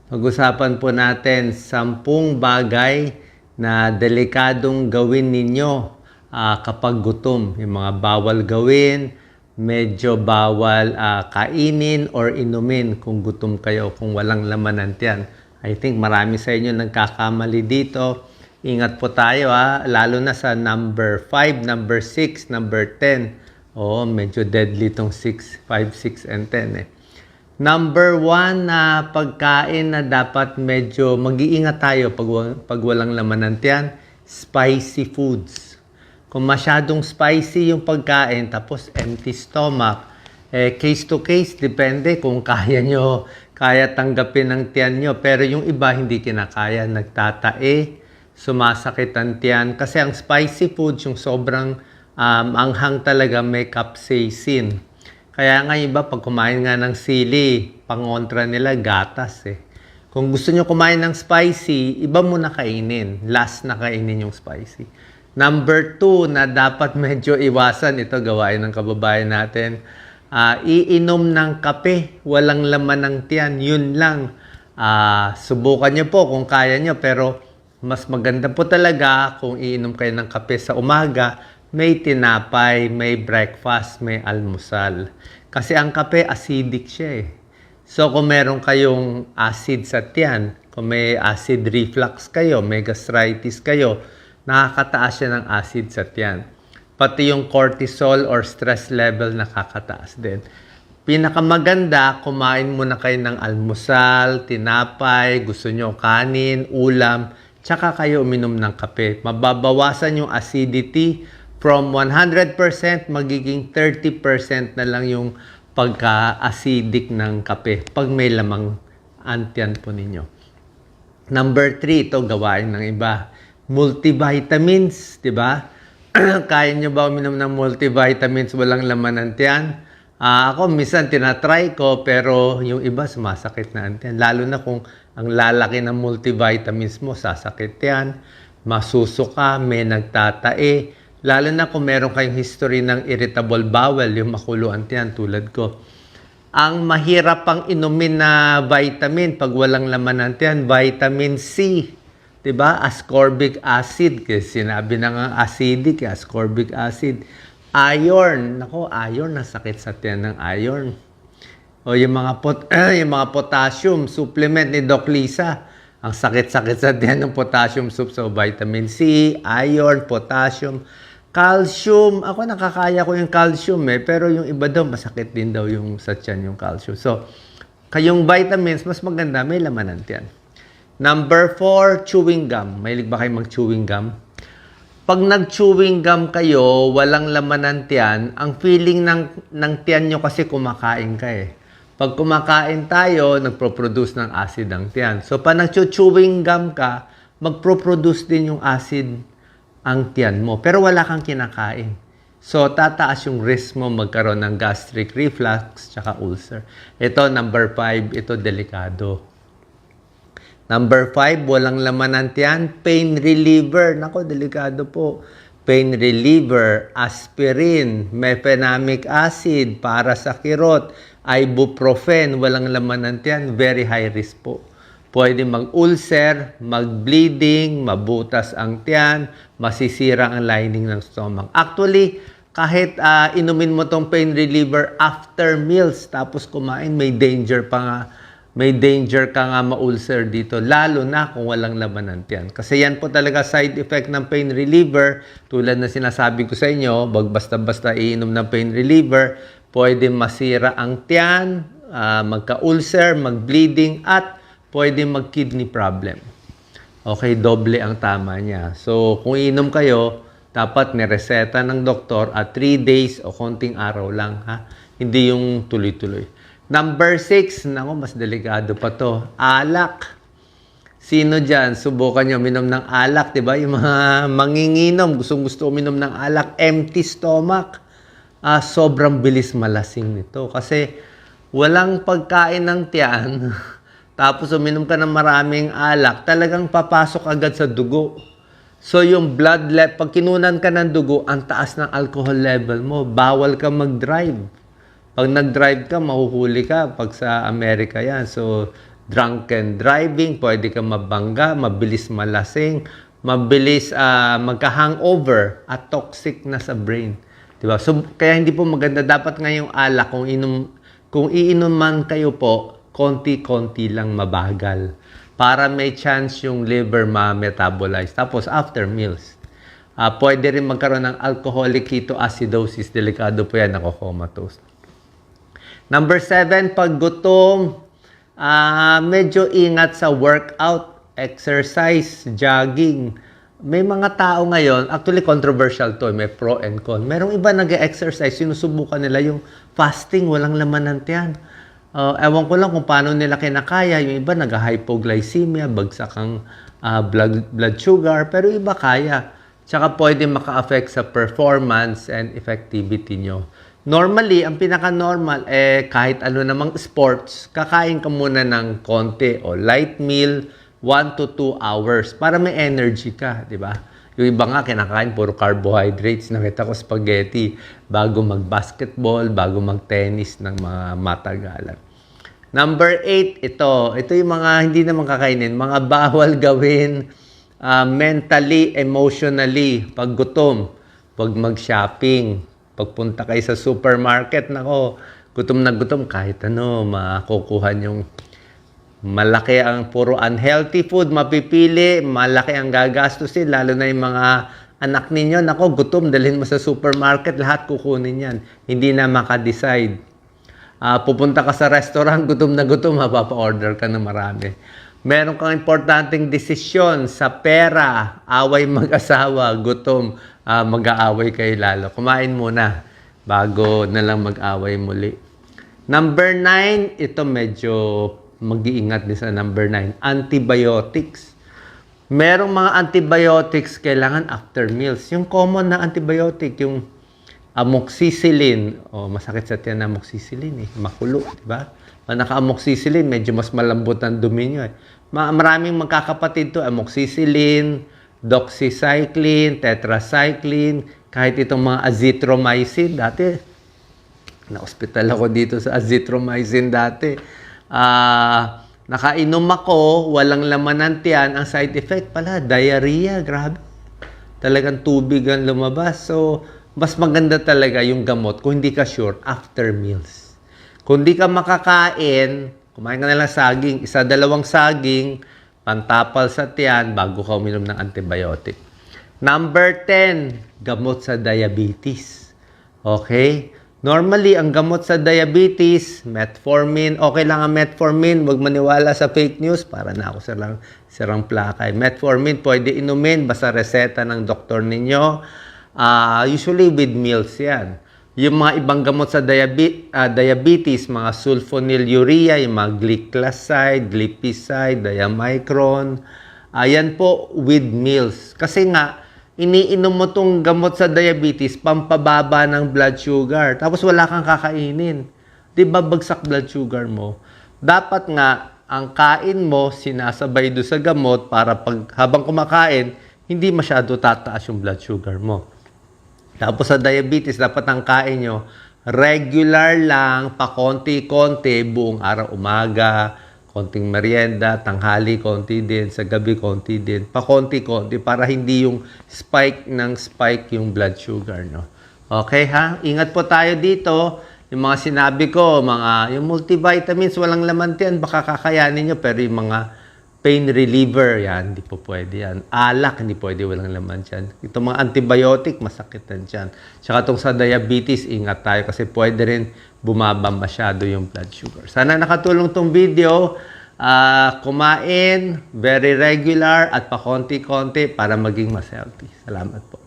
Pag-usapan po natin 10 bagay na delikadong gawin ninyo kapag gutom. Yung mga bawal gawin, medyo bawal kainin or inumin kung gutom kayo, kung walang laman ng tiyan. I think marami sa inyo nagkakamali dito. Ingat po tayo lalo na sa number 5, number 6, number 10. Medyo deadly tong 6, 5, 6, and 10 Number 1 na pagkain na dapat medyo mag-iingat tayo pag walang laman ng tiyan, spicy foods. Kung masyadong spicy yung pagkain tapos empty stomach, case to case, depende kung kaya tanggapin ng tiyan nyo. Pero yung iba hindi kinakaya, nagtatae, sumasakit ang tiyan. Kasi ang spicy foods, yung sobrang anghang talaga, may capsaicin. Kaya nga iba, pag kumain nga ng sili, pangontra nila gatas Kung gusto nyo kumain ng spicy, iba muna kainin. Last na kainin yung spicy. Number 2 na dapat medyo iwasan, ito gawain ng kababayan natin, iinom ng kape, walang laman ng tiyan, yun lang. Subukan nyo po kung kaya nyo, pero mas maganda po talaga kung iinom kayo ng kape sa umaga, may tinapay, may breakfast, may almusal. Kasi ang kape, acidic siya So kung meron kayong acid sa tiyan, kung may acid reflux kayo, may gastritis kayo, nakakataas siya ng acid sa tiyan. Pati yung cortisol or stress level nakakataas din. Pinakamaganda, kumain muna kayo ng almusal, tinapay, gusto nyo kanin, ulam, tsaka kayo uminom ng kape. Mababawasan yung acidity. From 100%, magiging 30% na lang yung pagka-acidic ng kape pag may lamang antiyan po ninyo. Number 3, ito gawain ng iba. Multivitamins, di ba? Kaya nyo ba uminom ng multivitamins walang laman ng tiyan? Ako, minsan tinatry ko, pero yung iba sumasakit na ang tiyan. Lalo na kung ang lalaki ng multivitamins mo, sasakit yan, masusuka, may nagtatae. Lalo na kung meron kayong history ng irritable bowel, yung makuluan tiyan tulad ko. Ang mahirap pang inumin na vitamin pag walang laman ng tiyan, vitamin C. Diba? Ascorbic acid. Kasi sinabi na nga acidic, ascorbic acid. Iron. Nako, iron. Nasakit sa tiyan ng iron. O yung mga potassium supplement ni Doc Lisa. Ang sakit-sakit sa tiyan ng potassium soup. So, vitamin C, iron, potassium, calcium. Ako nakakaya ko yung calcium pero yung iba daw masakit din daw yung sa tiyan yung calcium. So, kayong vitamins, mas maganda may laman ng tiyan. Number 4, chewing gum. Mahilig ba kayo mag-chewing gum? Pag nag-chewing gum kayo, walang laman ng tiyan, ang feeling ng tiyan nyo kasi kumakain ka Pag kumakain tayo, nagpo-produce ng acid ang tiyan. So, pag nag-chewing gum ka, magpo-produce din yung acid ang tiyan mo. Pero wala kang kinakain. So, tataas yung risk mo magkaroon ng gastric reflux tsaka ulcer. Ito, number 5, ito delikado. Number 5, walang laman ng tiyan, pain reliever. Nako, delikado po. Pain reliever, aspirin, mefenamic acid para sa kirot, ibuprofen, walang laman ng tiyan, very high risk po. Pwede mag-ulcer, mag-bleeding, mabutas ang tiyan, masisira ang lining ng stomach. Actually, kahit inumin mo tong pain reliever after meals, tapos kumain, may danger ka nga ma-ulcer dito, lalo na kung walang laman ng tiyan. Kasi yan po talaga side effect ng pain reliever. Tulad na sinasabi ko sa inyo, wag basta-basta iinom ng pain reliever, pwede masira ang tiyan, magka-ulcer, mag-bleeding, at pwede mag-kidney problem. Okay, doble ang tama niya. So, kung iinom kayo, dapat nireseta ng doktor at 3 days o konting araw lang. Hindi yung tuloy-tuloy. Number 6, mas delikado pa to. Alak. Sino dyan? Subukan nyo uminom ng alak, diba? Yung mga manginginom, gustong-gusto uminom ng alak, empty stomach. Sobrang bilis malasing nito. Kasi walang pagkain ng tiyan, tapos uminom ka ng maraming alak, talagang papasok agad sa dugo. So yung blood level, pag kinunan ka ng dugo, ang taas ng alcohol level mo, bawal ka mag-drive. Pag nag-drive ka, mahuhuli ka. Pag sa Amerika yan. So, drunken driving, pwede kang mabangga, mabilis malasing, mabilis magka-hangover at toxic na sa brain. Diba? So, kaya hindi po maganda. Dapat ngayong alak, kung iinom man kayo po, konti-konti lang mabagal. Para may chance yung liver ma-metabolize. Tapos, after meals. Pwede rin magkaroon ng alcoholic ketoacidosis. Delikado po yan, comatose. Number 7, pag gutom, medyo ingat sa workout, exercise, jogging. May mga tao ngayon, actually controversial to, may pro and con. Merong iba nag-exercise, sinusubukan nila yung fasting, walang laman ng tiyan. Ewan ko lang kung paano nila kinakaya. Yung iba nag-hypoglycemia, bagsak ang blood sugar, pero iba kaya. Tsaka pwede maka-affect sa performance and effectivity nyo. Normally, ang pinaka-normal, kahit ano namang sports, kakain ka muna ng konti o light meal, 1 to 2 hours para may energy ka, di ba? Yung iba nga, kinakain puro carbohydrates. Nakita ko spaghetti bago mag-basketball, bago mag-tennis ng mga matagalan. Number 8, ito yung mga hindi naman kakainin, mga bawal gawin mentally, emotionally, pag gutom, pag mag-shopping. Pagpunta kayo sa supermarket, nako, gutom na gutom, kahit ano, makukuha yung malaki ang puro unhealthy food, mapipili, malaki ang gagastusin, lalo na yung mga anak ninyo, nako, gutom, dalhin mo sa supermarket, lahat kukunin yan. Hindi na maka-decide. Pupunta ka sa restaurant, gutom na gutom, mapapa-order ka na marami. Meron kang importanteng desisyon sa pera, away mag-asawa, gutom, mag-aaway kayo lalo. Kumain muna bago na lang mag-away muli. Number 9, ito medyo mag-iingat din sa number 9, antibiotics. Merong mga antibiotics kailangan after meals. Yung common na antibiotic, yung amoxicillin, masakit sa tiyan na amoxicillin makulo, di ba? Naka-amoxicillin, medyo mas malambot ang dumi nyo. Maraming magkakapatid to, amoxicillin, doxycycline, tetracycline, kahit itong mga azithromycin. Dati, na-hospital ako dito sa azithromycin dati. Nakainom ako, walang laman ng tiyan. Ang side effect pala, diarrhea, grabe. Talagang tubig ang lumabas. So, mas maganda talaga yung gamot kung hindi ka sure after meals. Kung hindi ka makakain, kumain ka na lang saging, 1-2 saging, pantapal sa tiyan bago ka uminom ng antibiotic. Number 10, gamot sa diabetes. Okay? Normally, ang gamot sa diabetes, metformin, okay lang ang metformin, huwag maniwala sa fake news, para na ako sirang plakay. Metformin, pwede inumin, basta reseta ng doktor ninyo. Usually with meals yan. Yung mga ibang gamot sa diabetes, mga sulfonylurea, yung mga glycoside, glipizide, diamicron, yan po with meals. Kasi nga, iniinom mo tong gamot sa diabetes, pampababa ng blood sugar. Tapos wala kang kakainin. Di ba bagsak blood sugar mo? Dapat nga, ang kain mo, sinasabay doon sa gamot para habang kumakain, hindi masyado tataas yung blood sugar mo. Tapos sa diabetes, dapat ang kain nyo, regular lang, pa konti-konti, buong araw, umaga, konting merienda, tanghali, konti din, sa gabi, konti din, pa konti-konti, para hindi yung spike yung blood sugar, no? Okay, ha? Ingat po tayo dito. Yung mga sinabi ko, yung multivitamins, walang laman yan, baka kakayanin nyo, pero yung mga pain reliever, yan, hindi po pwede yan. Alak, hindi pwede, walang laman dyan. Itong mga antibiotic, masakit yan dyan. Tsaka itong sa diabetes, ingat tayo kasi pwede rin bumaba masyado yung blood sugar. Sana nakatulong tong video. Kumain, very regular, at pa konti-konti para maging mas healthy. Salamat po.